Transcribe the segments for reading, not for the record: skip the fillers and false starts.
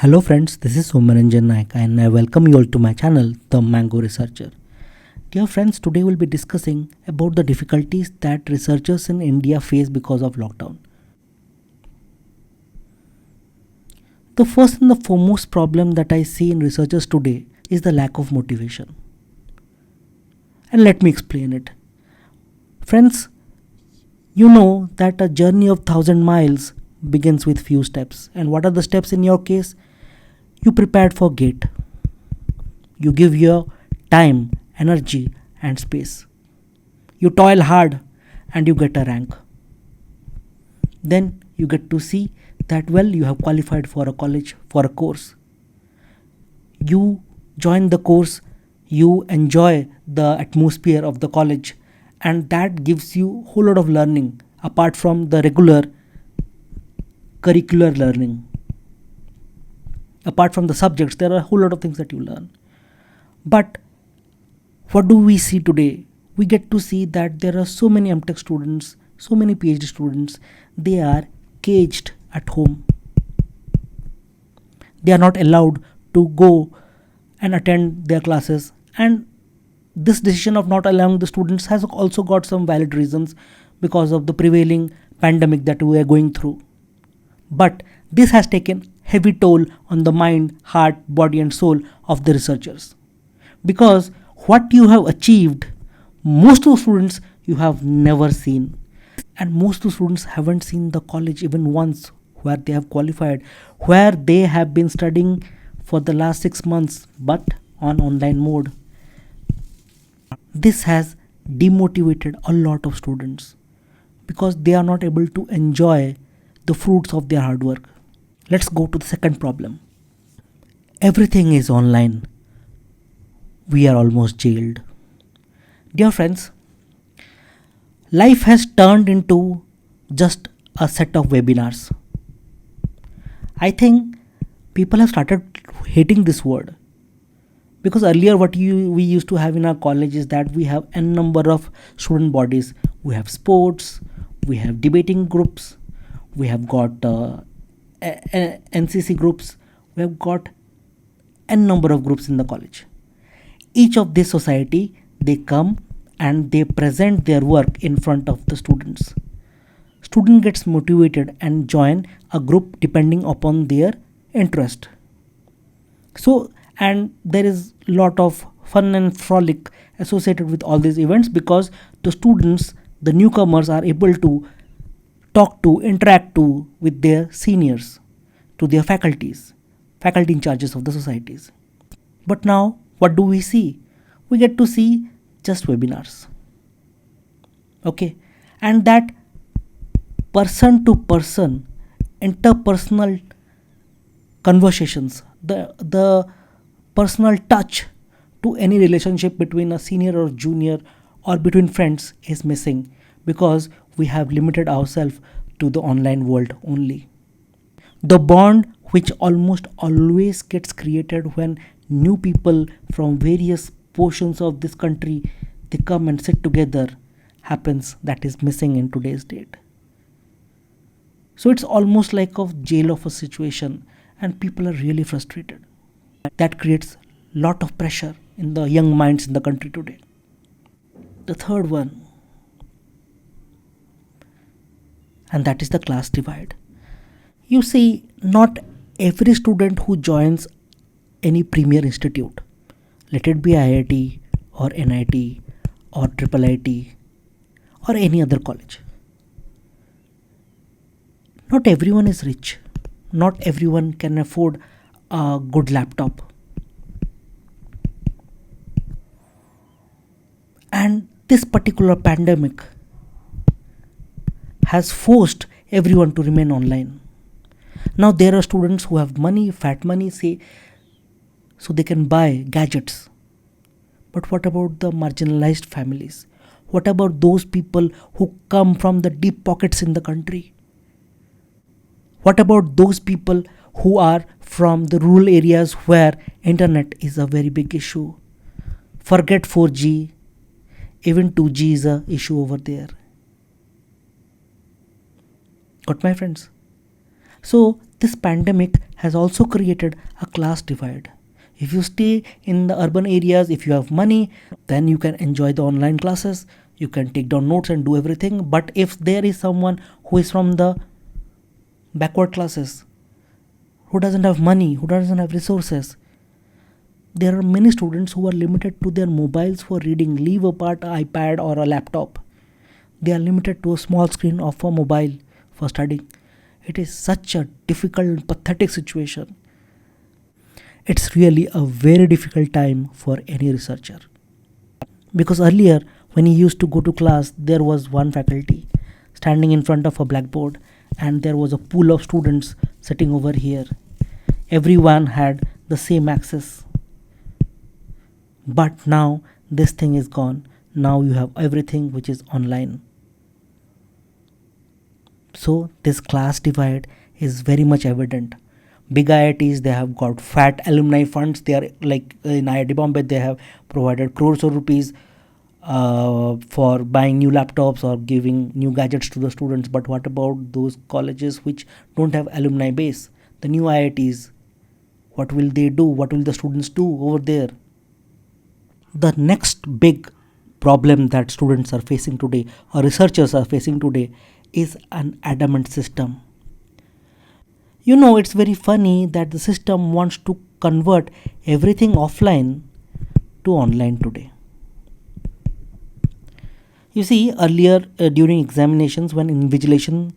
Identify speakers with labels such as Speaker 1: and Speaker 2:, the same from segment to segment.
Speaker 1: Hello friends, this is Somaranjan Naik and I welcome you all to my channel, The Mango Researcher. Dear friends, today we'll be discussing about the difficulties that researchers in India face because of lockdown. The first and the foremost problem that I see in researchers today is the lack of motivation. And let me explain it. Friends, you know that a journey of 1,000 miles begins with few steps. And what are the steps in your case? You prepared for gate. You give your time, energy, and space. You toil hard and you get a rank. Then you get to see that well you have qualified for a college for a course. You join the course, you enjoy the atmosphere of the college, and that gives you a whole lot of learning apart from the regular curricular learning. Apart from the subjects, there are a whole lot of things that you learn. But what do we see today? We get to see that there are so many MTech students, so many PhD students, they are caged at home. They are not allowed to go and attend their classes. And this decision of not allowing the students has also got some valid reasons because of the prevailing pandemic that we are going through. But this has taken heavy toll on the mind, heart, body, and soul of the researchers. Because what you have achieved, most of the students you have never seen. And most of the students haven't seen the college even once where they have qualified, where they have been studying for the last 6 months but on online mode. This has demotivated a lot of students because they are not able to enjoy the fruits of their hard work. Let's go to the second problem. Everything is online. We are almost jailed. Dear friends, life has turned into just a set of webinars. I think people have started hating this word because earlier we used to have in our college is that we have n number of student bodies. We have sports, we have debating groups, we have got NCC groups, we have got n number of groups in the college. Each of this society, they come and they present their work in front of the students. Student gets motivated and join a group depending upon their interest. So, and there is lot of fun and frolic associated with all these events because the students, the newcomers, are able to talk to, interact to with their seniors, to their faculty in charges of the societies. But now, what do we see? We get to see just webinars. Okay, and that person to person, interpersonal conversations, the personal touch to any relationship between a senior or junior or between friends is missing because we have limited ourselves to the online world only. The bond which almost always gets created when new people from various portions of this country they come and sit together happens, that is missing in today's date. So it's almost like a jail of a situation and people are really frustrated. That creates lot of pressure in the young minds in the country today. The third one, and that is the class divide. You see, not every student who joins any premier institute, let it be IIT or NIT or IIIT or any other college, not everyone is rich. Not everyone can afford a good laptop. And this particular pandemic has forced everyone to remain online. Now there are students who have money, fat money, say, so they can buy gadgets. But what about the marginalized families? What about those people who come from the deep pockets in the country? What about those people who are from the rural areas where internet is a very big issue? Forget 4G, even 2G is a issue over there. Got my friends? So this pandemic has also created a class divide. If you stay in the urban areas, if you have money, then you can enjoy the online classes, you can take down notes and do everything. But if there is someone who is from the backward classes, who doesn't have money, who doesn't have resources, there are many students who are limited to their mobiles for reading, leave apart an iPad or a laptop. They are limited to a small screen of a mobile for studying. It is such a difficult and pathetic situation. It's really a very difficult time for any researcher. Because earlier, when he used to go to class, there was one faculty standing in front of a blackboard, and there was a pool of students sitting over here. Everyone had the same access. But now this thing is gone. Now you have everything which is online. So this class divide is very much evident. Big IITs, they have got fat alumni funds. They are like in IIT Bombay, they have provided crores of rupees for buying new laptops or giving new gadgets to the students. But what about those colleges which don't have alumni base? The new IITs, what will they do? What will the students do over there? The next big problem that students are facing today or researchers are facing today is an adamant system. It's very funny that the system wants to convert everything offline to online today. You see, earlier during examinations, when invigilation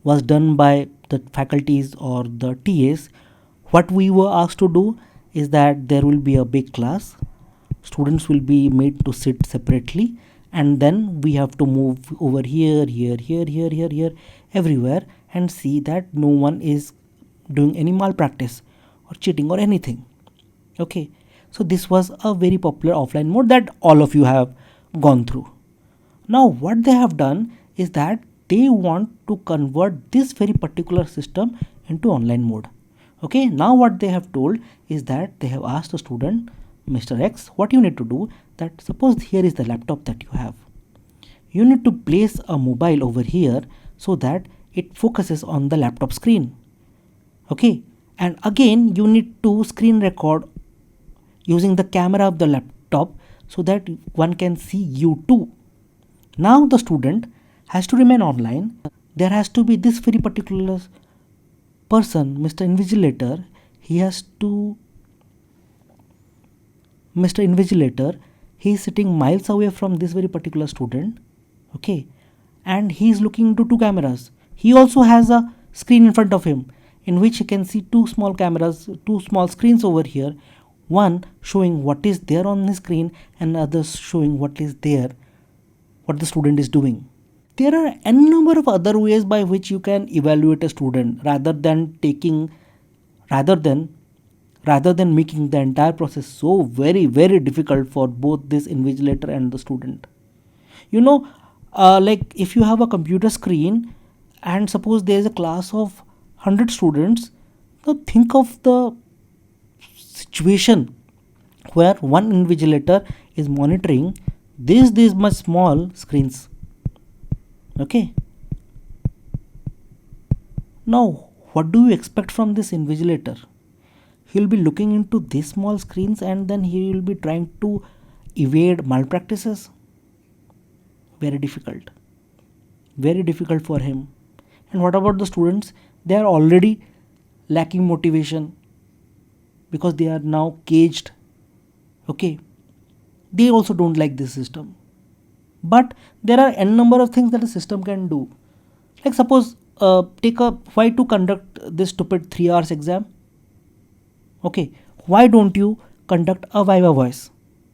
Speaker 1: was done by the faculties or the TAs, what we were asked to do is that there will be a big class, students will be made to sit separately, and then we have to move over here, everywhere, and see that no one is doing any malpractice or cheating or anything. Okay, so this was a very popular offline mode that all of you have gone through. Now what they have done is that they want to convert this very particular system into online mode. Okay, now what they have told is that they have asked the student, Mr. X, what you need to do, that suppose here is the laptop that you have. You need to place a mobile over here so that it focuses on the laptop screen. Okay, and again you need to screen record using the camera of the laptop so that one can see you too. Now the student has to remain online. There has to be this very particular person, Mr. Invigilator. He is sitting miles away from this very particular student. Okay, and he is looking into two cameras. He also has a screen in front of him in which he can see two small cameras, two small screens over here. One showing what is there on the screen and others showing what is there, what the student is doing. There are n number of other ways by which you can evaluate a student rather than making the entire process so very difficult for both this invigilator and the student. Like if you have a computer screen and suppose there is a class of 100 students, now think of the situation where one invigilator is monitoring these much small screens. Okay, now what do you expect from this invigilator? He'll be looking into these small screens and then he will be trying to evade malpractices. Very difficult for him. And what about the students? They are already lacking motivation because they are now caged. Okay, they also don't like this system. But there are n number of things that a system can do. Like suppose why to conduct this stupid 3 hours exam? Okay, why don't you conduct a Viva Voice?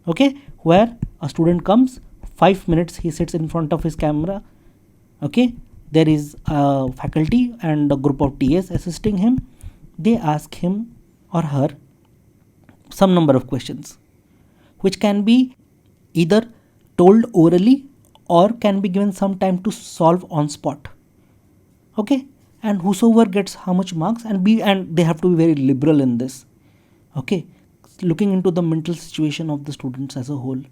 Speaker 1: Okay, where a student comes, 5 minutes he sits in front of his camera. Okay, there is a faculty and a group of TAs assisting him. They ask him or her some number of questions which can be either told orally or can be given some time to solve on spot. Okay, and whosoever gets how much marks and they have to be very liberal in this. Okay, looking into the mental situation of the students as a whole.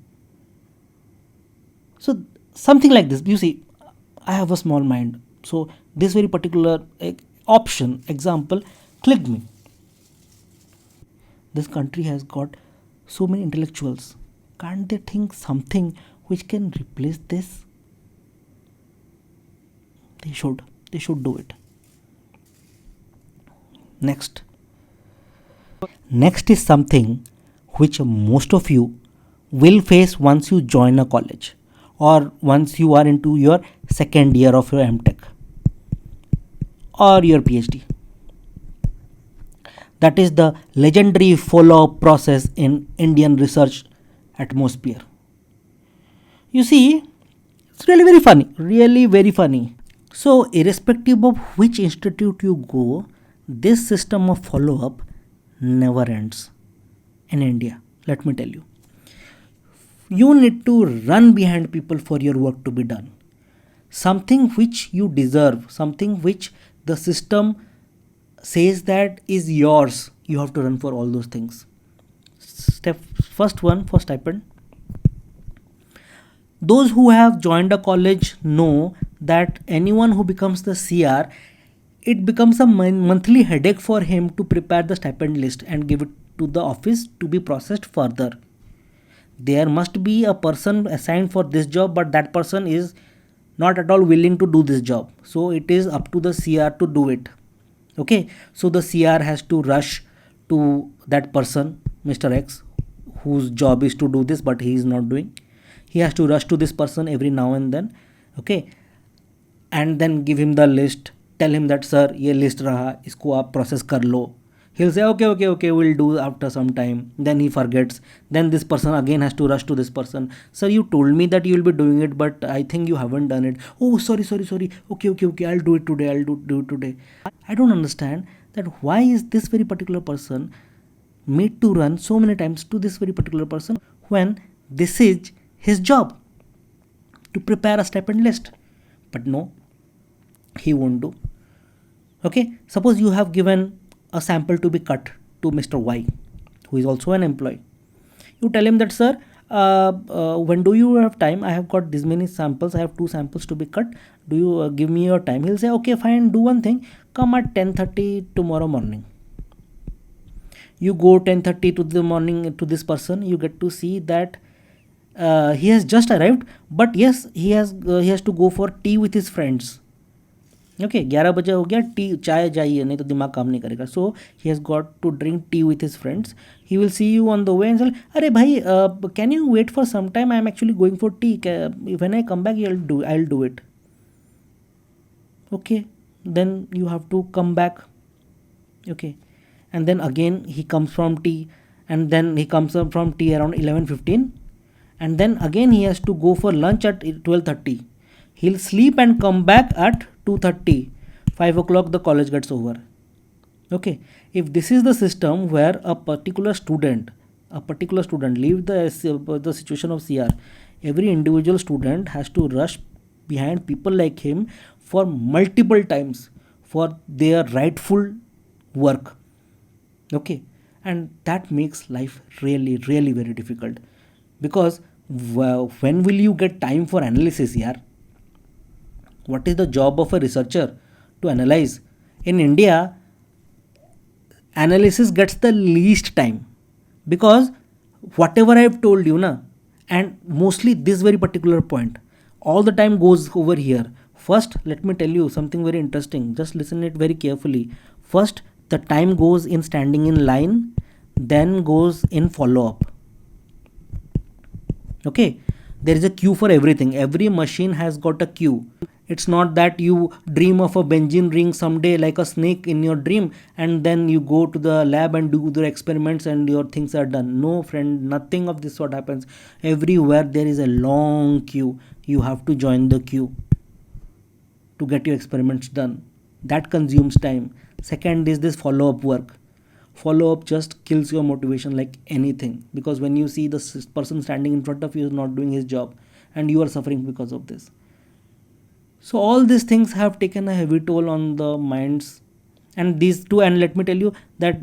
Speaker 1: So something like this. You see, I have a small mind, so this very particular option. Example, click me. This country has got so many intellectuals. Can't they think something which can replace this? They should. They should do it. Next. Next is something which most of you will face once you join a college or once you are into your second year of your MTech or your PhD. That is the legendary follow-up process in Indian research atmosphere. You see, it's really very funny, really very funny. So, irrespective of which institute you go, this system of follow-up never ends in India. Let me tell you. You need to run behind people for your work to be done. Something which you deserve, something which the system says that is yours, you have to run for all those things. Step first one for stipend. Those who have joined a college know that anyone who becomes the CR, it becomes a monthly headache for him to prepare the stipend list and give it to the office to be processed further. There must be a person assigned for this job, but that person is not at all willing to do this job. So it is up to the CR to do it. Okay, so the CR has to rush to that person, Mr. X, whose job is to do this, but he is not doing. He has to rush to this person every now and then. Okay, and then give him the list. Tell him that, sir, ये list रहा, इसको आप process कर लो. He'll say, okay, we'll do after some time. Then he forgets. Then this person again has to rush to this person. Sir, you told me that you will be doing it, but I think you haven't done it. Oh, sorry. Okay, I'll do it today. I'll do it today. I don't understand that why is this very particular person made to run so many times to this very particular person when this is his job to prepare a stipend list. But no, he won't do. Okay, suppose you have given a sample to be cut to Mr. Y, who is also an employee. You tell him that, sir, when do you have time? I have got this many samples. I have 2 samples to be cut. Do you give me your time? He'll say, okay, fine. Do one thing. Come at 10:30 tomorrow morning. You go 10:30 to the morning to this person. You get to see that he has just arrived. But yes, he has to go for tea with his friends. Okay 11 बजे हो गया, T चाय चाहिए, नहीं तो दिमाग काम नहीं करेगा. So he has got to drink tea with his friends. He will see you on the way and say, अरे भाई can you wait for some time, I am actually going for tea, when I come back I will do it. Okay, then you have to come back. Okay, and then again he comes from tea, and then he comes up from tea around 11:15, and then again he has to go for lunch at 12:30. He'll sleep and come back at 2:30. 5 o'clock the college gets over. Okay, if this is the system where a particular student leave the situation of CR, every individual student has to rush behind people like him for multiple times for their rightful work. Okay, and that makes life really very difficult, because when will you get time for analysis here? What is the job of a researcher? To analyze. In India, analysis gets the least time, because whatever I have told you and mostly this very particular point, all the time goes over here. First, let me tell you something very interesting. Just listen it very carefully. First, the time goes in standing in line, then goes in follow-up. Okay, there is a queue for everything. Every machine has got a queue. It's not that you dream of a benzene ring someday like a snake in your dream, and then you go to the lab and do the experiments and your things are done. No, friend, nothing of this sort happens. Everywhere there is a long queue. You have to join the queue to get your experiments done. That consumes time. Second is this follow-up work. Follow-up just kills your motivation like anything, because when you see the person standing in front of you is not doing his job, and you are suffering because of this. So all these things have taken a heavy toll on the minds, and these two, and let me tell you that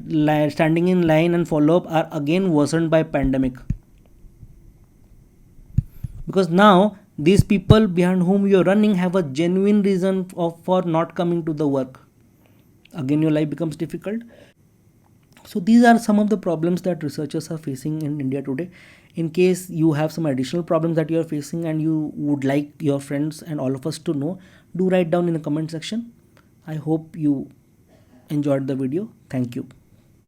Speaker 1: standing in line and follow-up are again worsened by pandemic, because now these people behind whom you are running have a genuine reason for not coming to the work. again your life becomes difficult. So these are some of the problems that researchers are facing in India today. In case you have some additional problems that you are facing and you would like your friends and all of us to know, do write down in the comment section. I hope you enjoyed the video. Thank you.